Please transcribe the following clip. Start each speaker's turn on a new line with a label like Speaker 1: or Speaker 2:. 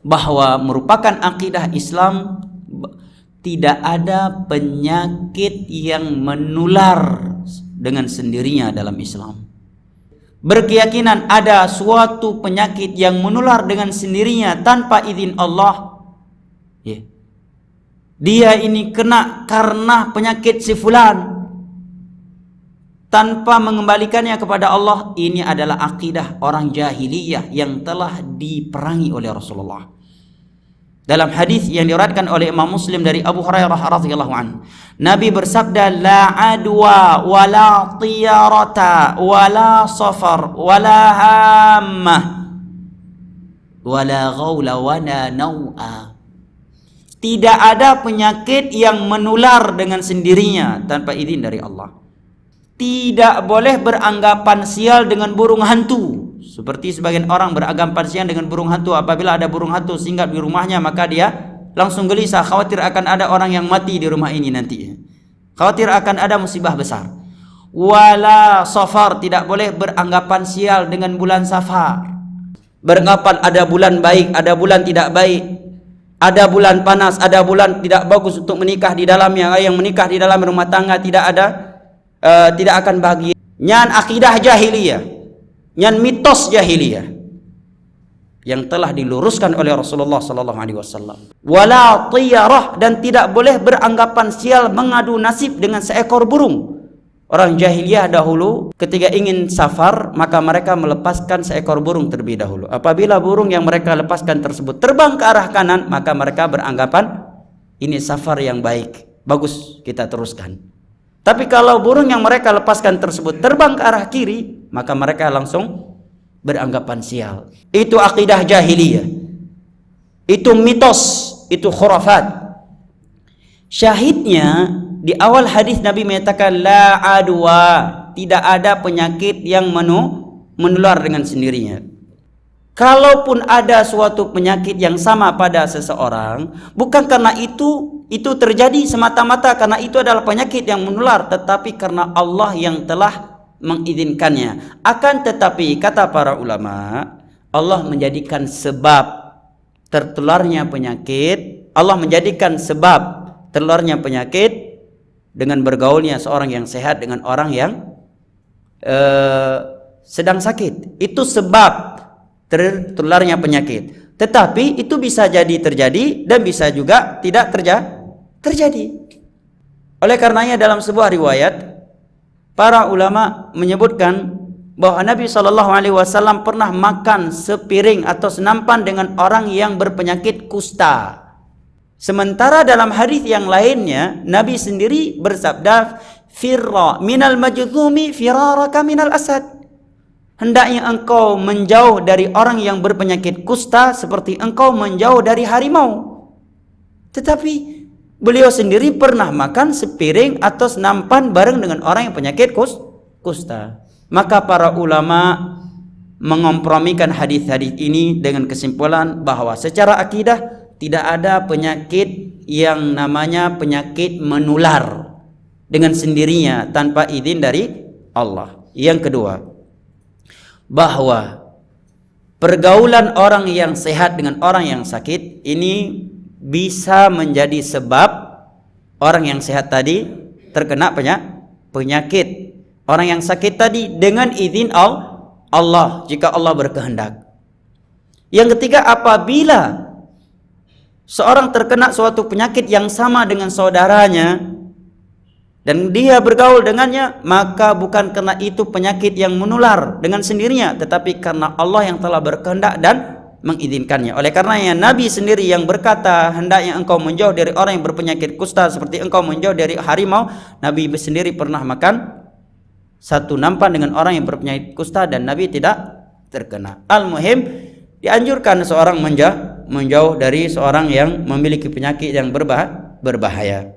Speaker 1: bahwa merupakan akidah Islam, tidak ada penyakit yang menular dengan sendirinya dalam Islam. Berkeyakinan ada suatu penyakit yang menular dengan sendirinya tanpa izin Allah, dia ini kena karena penyakit si fulan, tanpa mengembalikannya kepada Allah, ini adalah akidah orang jahiliyah yang telah diperangi oleh Rasulullah. Dalam hadis yang diriwayatkan oleh Imam Muslim dari Abu Hurairah radhiyallahu anhu, Nabi bersabda, la adwa wala tiyarata wala safar wala hammah wala ghaula wala naw'a. Tidak ada penyakit yang menular dengan sendirinya tanpa izin dari Allah. Tidak boleh beranggapan sial dengan burung hantu, seperti sebagian orang beranggapan sial dengan burung hantu. Apabila ada burung hantu singgah di rumahnya, maka dia langsung gelisah, khawatir akan ada orang yang mati di rumah ini nanti, khawatir akan ada musibah besar. Wala safar, tidak boleh beranggapan sial dengan bulan Safar, beranggapan ada bulan baik, ada bulan tidak baik, ada bulan panas, ada bulan tidak bagus untuk menikah di dalamnya. Yang menikah di dalam rumah tangga tidak akan bahagia. Nyan akidah jahiliyah, nyan mitos jahiliyah yang telah diluruskan oleh Rasulullah sallallahu alaihi wasallam. Wala tiyarah, dan tidak boleh beranggapan sial mengadu nasib dengan seekor burung. Orang jahiliyah dahulu ketika ingin safar, maka mereka melepaskan seekor burung terlebih dahulu. Apabila burung yang mereka lepaskan tersebut terbang ke arah kanan, maka mereka beranggapan ini safar yang baik, bagus, kita teruskan. Tapi kalau burung yang mereka lepaskan tersebut terbang ke arah kiri, maka mereka langsung beranggapan sial. Itu akidah jahiliyah, itu mitos, itu khurafat. Syahidnya, di awal hadis Nabi menyatakan la adwa, tidak ada penyakit yang menular dengan sendirinya. Kalaupun ada suatu penyakit yang sama pada seseorang, bukan karena itu terjadi semata-mata karena itu adalah penyakit yang menular, tetapi karena Allah yang telah mengizinkannya. Akan tetapi kata para ulama, Allah menjadikan sebab tertularnya penyakit, Allah menjadikan sebab tertularnya penyakit dengan bergaulnya seorang yang sehat dengan orang yang sedang sakit. Itu sebab tertularnya penyakit. Tetapi itu bisa jadi terjadi dan bisa juga tidak terjadi. Oleh karenanya dalam sebuah riwayat, para ulama menyebutkan bahwa Nabi SAW pernah makan sepiring atau senampan dengan orang yang berpenyakit kusta. Sementara dalam hadis yang lainnya, Nabi sendiri bersabda, firra minal majzumi firaraka minal asad. Hendaknya engkau menjauh dari orang yang berpenyakit kusta seperti engkau menjauh dari harimau. Tetapi beliau sendiri pernah makan sepiring atau senampan bareng dengan orang yang penyakit kusta. Maka para ulama mengompromikan hadis-hadis ini dengan kesimpulan bahwa secara akidah tidak ada penyakit yang namanya penyakit menular dengan sendirinya tanpa izin dari Allah. Yang kedua, bahwa pergaulan orang yang sehat dengan orang yang sakit ini bisa menjadi sebab orang yang sehat tadi terkena penyakit orang yang sakit tadi dengan izin Allah, jika Allah berkehendak. Yang ketiga, apabila seorang terkena suatu penyakit yang sama dengan saudaranya dan dia bergaul dengannya, maka bukan karena itu penyakit yang menular dengan sendirinya, tetapi karena Allah yang telah berkehendak dan mengizinkannya. Oleh karenanya Nabi sendiri yang berkata, hendaknya engkau menjauh dari orang yang berpenyakit kusta seperti engkau menjauh dari harimau. Nabi sendiri pernah makan satu nampan dengan orang yang berpenyakit kusta dan Nabi tidak terkena. Al-muhim, dianjurkan seorang menjauh dari seorang yang memiliki penyakit yang berbahaya.